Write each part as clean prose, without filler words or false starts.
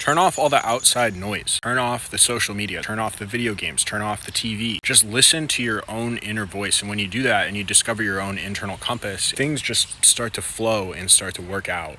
Turn off all the outside noise. Turn off the social media. Turn off the video games. Turn off the TV. Just listen to your own inner voice. And when you do that and you discover your own internal compass, things just start to flow and start to work out.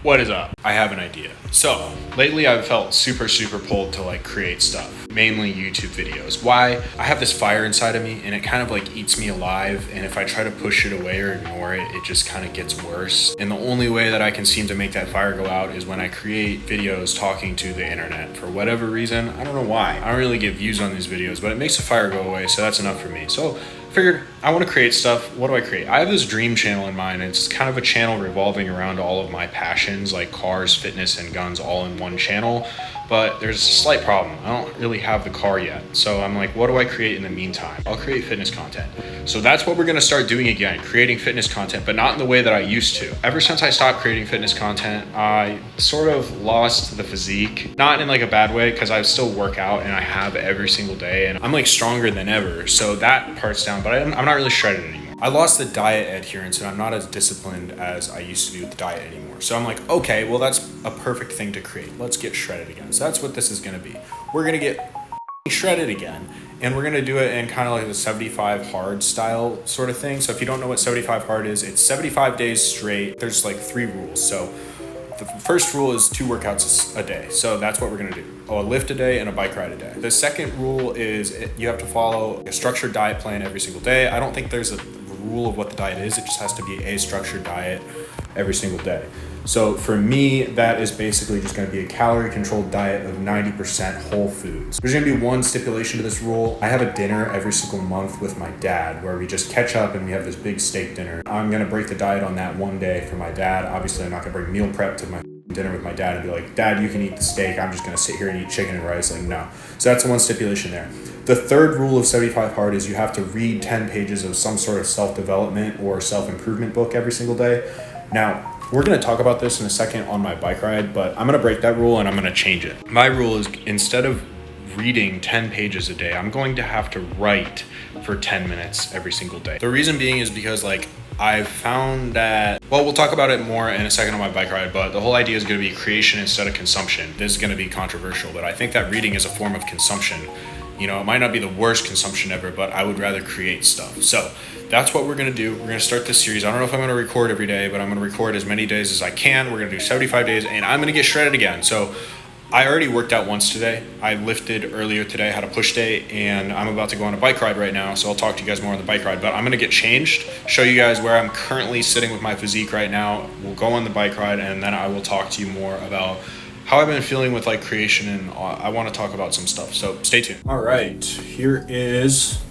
What is up? I have an idea. So, lately I've felt super pulled to create stuff, mainly YouTube videos. Why? I have this fire inside of me and it kind of eats me alive, and if I try to push it away or ignore it, it just kind of gets worse. And the only way that I can seem to make that fire go out is when I create videos talking to the internet. For whatever reason, I don't know why. I don't really get views on these videos, but it makes the fire go away, so that's enough for me. So figured I want to create stuff. What do I create? I have this dream channel in mind. It's kind of a channel revolving around all of my passions, like cars, fitness, and guns, all in one channel. But there's a slight problem. I don't really have the car yet. So I'm like, what do I create in the meantime? I'll create fitness content. So that's what we're going to start doing again, creating fitness content, but not in the way that I used to. Ever since I stopped creating fitness content, I sort of lost the physique, not in a bad way, because I still work out and I have every single day and I'm stronger than ever. So that part's down, but I'm not really shredded anymore. I lost the diet adherence and I'm not as disciplined as I used to be with the diet anymore. So I'm like, okay, well, that's a perfect thing to create. Let's get shredded again. So that's what this is going to be. We're going to get shredded again, and we're going to do it in kind of the 75 hard style sort of thing. So if you don't know what 75 hard is, it's 75 days straight. There's 3 rules. So the first rule is 2 workouts a day. So that's what we're going to do. A lift a day and a bike ride a day. The second rule is you have to follow a structured diet plan every single day. I don't think there's a rule of what the diet is. It just has to be a structured diet every single day. So for me, that is basically just going to be a calorie controlled diet of 90% whole foods. There's going to be one stipulation to this rule. I have a dinner every single month with my dad where we just catch up and we have this big steak dinner. I'm going to break the diet on that one day for my dad. Obviously, I'm not going to bring meal prep to my dinner with my dad and be like, Dad, you can eat the steak. I'm just going to sit here and eat chicken and rice. No. So that's the one stipulation there. The third rule of 75 hard is you have to read 10 pages of some sort of self-development or self-improvement book every single day. Now, we're going to talk about this in a second on my bike ride, but I'm going to break that rule and I'm going to change it. My rule is instead of reading 10 pages a day, I'm going to have to write for 10 minutes every single day. The reason being is because I've found that, well, we'll talk about it more in a second on my bike ride, but the whole idea is going to be creation instead of consumption. This is going to be controversial, but I think that reading is a form of consumption. It might not be the worst consumption ever, but I would rather create stuff. So that's what we're going to do. We're going to start this series. I don't know if I'm going to record every day, but I'm going to record as many days as I can. We're going to do 75 days and I'm going to get shredded again. So I already worked out once today. I lifted earlier today, had a push day, and I'm about to go on a bike ride right now. So I'll talk to you guys more on the bike ride, but I'm going to get changed, show you guys where I'm currently sitting with my physique right now. We'll go on the bike ride and then I will talk to you more about how I've been feeling with creation, and I want to talk about some stuff. So stay tuned. All right, here is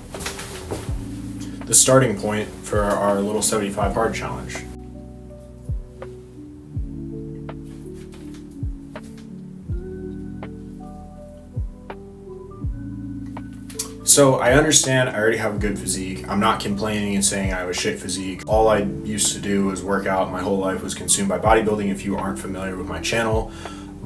the starting point for our little 75 hard challenge. So I understand I already have a good physique. I'm not complaining and saying I have a shit physique. All I used to do was work out. My whole life was consumed by bodybuilding, if you aren't familiar with my channel.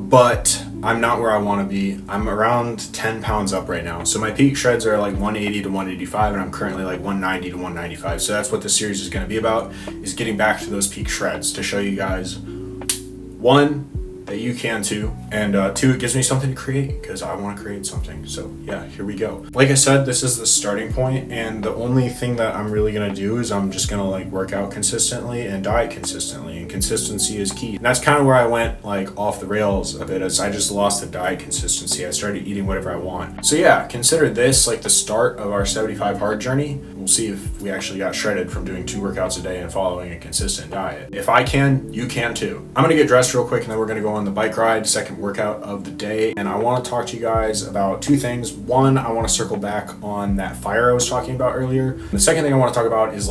But I'm not where I want to be. I'm around 10 pounds up right now. So my peak shreds are 180 to 185, and I'm currently 190 to 195. So that's what this series is going to be about, is getting back to those peak shreds to show you guys, 1, that you can too, and 2, it gives me something to create because I want to create something. So yeah, here we go. Like I said, this is the starting point, and the only thing that I'm really gonna do is I'm just gonna work out consistently and diet consistently, and consistency is key. And that's kind of where I went off the rails a bit, as I just lost the diet consistency. I started eating whatever I want. So yeah, consider this the start of our 75 hard journey. We'll see if we actually got shredded from doing 2 workouts a day and following a consistent diet. If I can, you can too. I'm gonna get dressed real quick and then we're gonna go on the bike ride, second workout of the day. And I want to talk to you guys about 2 things. One, I want to circle back on that fire I was talking about earlier. The second thing I want to talk about is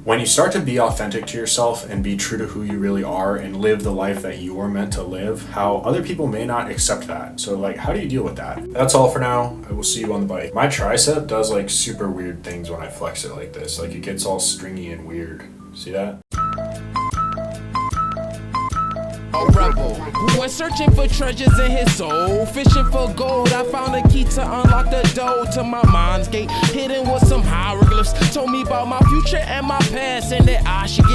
when you start to be authentic to yourself and be true to who you really are and live the life that you are meant to live, how other people may not accept that. So how do you deal with that? That's all for now. I will see you on the bike. My tricep does super weird things when I flex it like this. It gets all stringy and weird. See that? A rebel who went searching for treasures in his soul, fishing for gold. I found a key to unlock the door to my mind's gate, hidden with some hieroglyphs. Told me about my future and my past, and that I should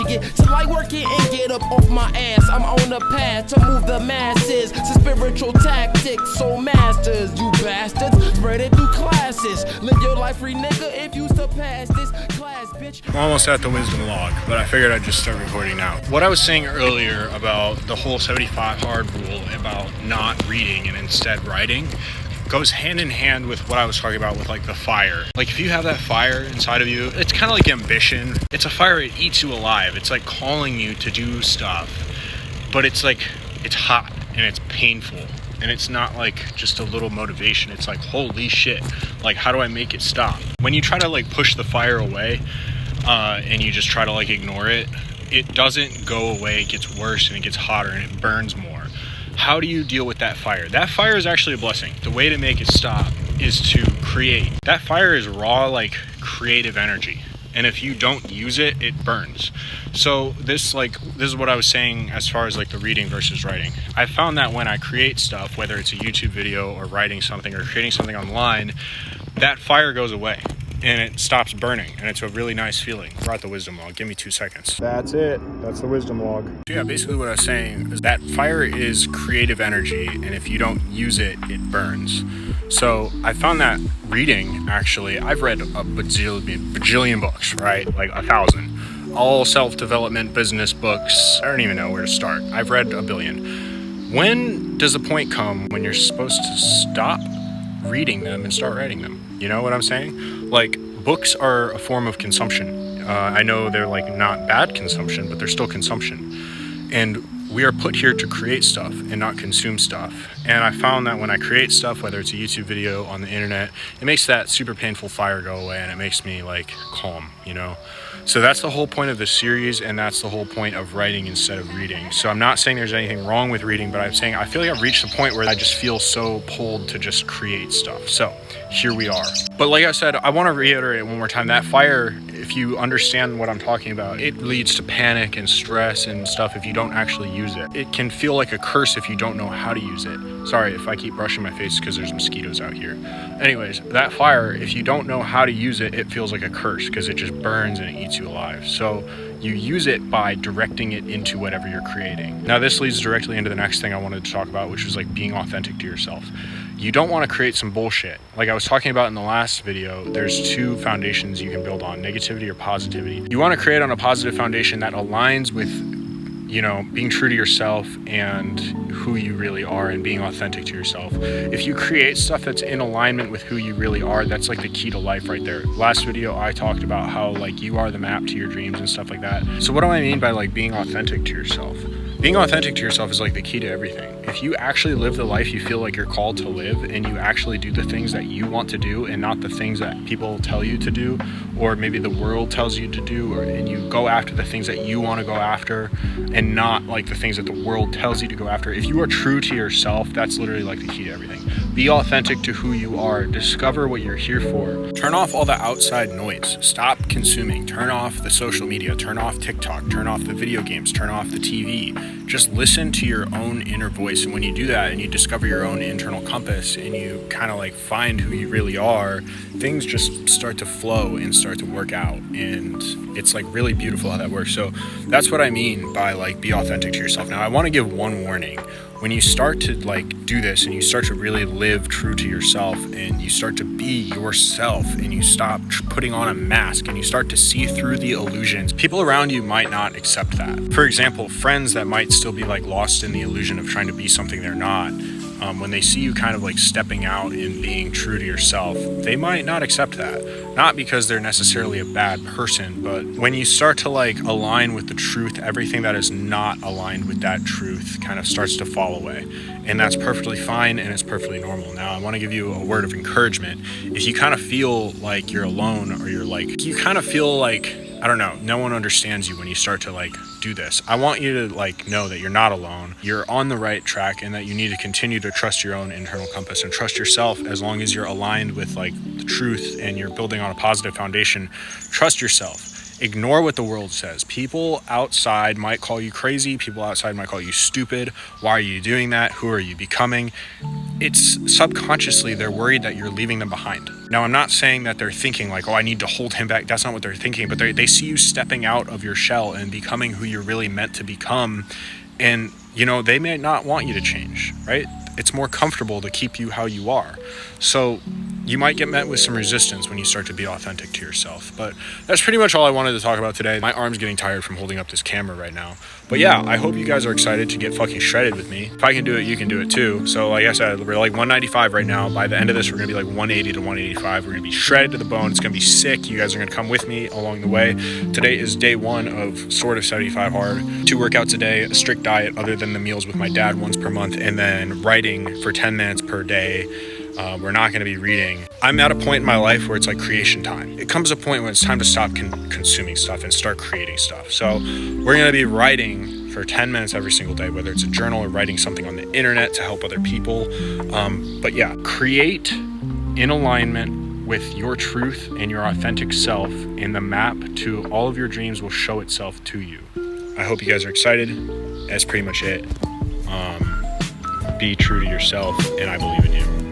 get to like working and get up off my ass. I'm on the path to move the masses, to spiritual tactics, soul masters, you bastards. Spread it through classes. Live your life free, nigga, if you surpass this class, bitch. I'm almost at the wisdom log, but I figured I'd just start recording now. What I was saying earlier about the whole 75 hard rule about not reading and instead writing goes hand in hand with what I was talking about with like the fire. Like if you have that fire inside of you, it's kind of like ambition. It's a fire, it eats you alive. It's like calling you to do stuff, but it's like, it's hot and it's painful. And it's not like just a little motivation. It's like, holy shit, like how do I make it stop? When you try to like push the fire away and you just try to like ignore it, it doesn't go away. It gets worse and it gets hotter and it burns more. How do you deal with that fire? That fire is actually a blessing. The way to make it stop is to create. That fire is raw, like creative energy. And if you don't use it, it burns. So this is what I was saying as far as like the reading versus writing. I found that when I create stuff, whether it's a YouTube video or writing something or creating something online, that fire goes away and it stops burning, and it's a really nice feeling. We're at the wisdom log. Give me 2 seconds. That's it. That's the wisdom log. So yeah, basically what I was saying is that fire is creative energy, and if you don't use it, it burns. So I found that reading, actually, I've read a bajillion books, right? Like 1,000. All self-development business books. I don't even know where to start. I've read a billion. When does the point come when you're supposed to stop reading them and start writing them? You know what I'm saying? Like, books are a form of consumption. I know they're like not bad consumption, but they're still consumption. And we are put here to create stuff and not consume stuff. And I found that when I create stuff, whether it's a YouTube video on the internet, it makes that super painful fire go away, and it makes me like calm, you know? So that's the whole point of this series, and that's the whole point of writing instead of reading. So I'm not saying there's anything wrong with reading, but I'm saying I feel like I've reached the point where I just feel so pulled to just create stuff. So here we are. But like I said, I want to reiterate one more time, that fire, if you understand what I'm talking about, it leads to panic and stress and stuff if you don't actually use it. It can feel like a curse if you don't know how to use it. Sorry if I keep brushing my face because there's mosquitoes out here. Anyways, that fire, if you don't know how to use it, it feels like a curse because it just burns and it eats you alive. So you use it by directing it into whatever you're creating. Now this leads directly into the next thing I wanted to talk about, which was like being authentic to yourself. You don't want to create some bullshit. Like I was talking about in the last video, there's 2 foundations you can build on, negativity or positivity. You want to create on a positive foundation that aligns with, you know, being true to yourself and who you really are and being authentic to yourself. If you create stuff that's in alignment with who you really are, that's like the key to life right there. Last video, I talked about how like you are the map to your dreams and stuff like that. So what do I mean by like being authentic to yourself? Being authentic to yourself is like the key to everything. If you actually live the life you feel like you're called to live, and you actually do the things that you want to do and not the things that people tell you to do, or maybe the world tells you to do, and you go after the things that you want to go after and not like the things that the world tells you to go after. If you are true to yourself, that's literally like the key to everything. Be authentic to who you are. Discover what you're here for. Turn off all the outside noise. Stop consuming. Turn off the social media. Turn off TikTok. Turn off the video games. Turn off the TV. Just listen to your own inner voice. And when you do that and you discover your own internal compass and you kind of like find who you really are, things just start to flow and start to work out. And it's like really beautiful how that works. So that's what I mean by like be authentic to yourself. Now I want to give one warning. When you start to like do this and you start to really live true to yourself and you start to be yourself and you stop putting on a mask and you start to see through the illusions, people around you might not accept that. For example, friends that might still be like lost in the illusion of trying to be something they're not, when they see you kind of like stepping out and being true to yourself, they might not accept that. Not because they're necessarily a bad person, but when you start to like align with the truth, everything that is not aligned with that truth kind of starts to fall away. And that's perfectly fine and it's perfectly normal. Now, I want to give you a word of encouragement. If you kind of feel like you're alone, or you're like, you kind of feel like, I don't know, no one understands you when you start to like do this, I want you to like know that you're not alone, you're on the right track, and that you need to continue to trust your own internal compass and trust yourself. As long as you're aligned with like the truth and you're building on a positive foundation, trust yourself. Ignore what the world says. People outside might call you crazy. People outside might call you stupid. Why are you doing that? Who are you becoming? It's subconsciously they're worried that you're leaving them behind. Now, I'm not saying that they're thinking like, oh, I need to hold him back. That's not what they're thinking, but they see you stepping out of your shell and becoming who you're really meant to become. And, you know, they may not want you to change, right? It's more comfortable to keep you how you are. So you might get met with some resistance when you start to be authentic to yourself. But that's pretty much all I wanted to talk about today. My arm's getting tired from holding up this camera right now. But yeah, I hope you guys are excited to get fucking shredded with me. If I can do it, you can do it too. So like I said, we're like 195 right now. By the end of this, we're gonna be like 180 to 185. We're gonna be shredded to the bone. It's gonna be sick. You guys are gonna come with me along the way. Today is day 1 of sort of 75 hard. 2 workouts a day, a strict diet other than the meals with my dad once per month, and then writing for 10 minutes per day. We're not going to be reading. I'm at a point in my life where it's like creation time. It comes a point when it's time to stop consuming stuff and start creating stuff. So we're going to be writing for 10 minutes every single day, whether it's a journal or writing something on the internet to help other people. But yeah, create in alignment with your truth and your authentic self, and the map to all of your dreams will show itself to you. I hope you guys are excited. That's pretty much it. Be true to yourself, and I believe in you.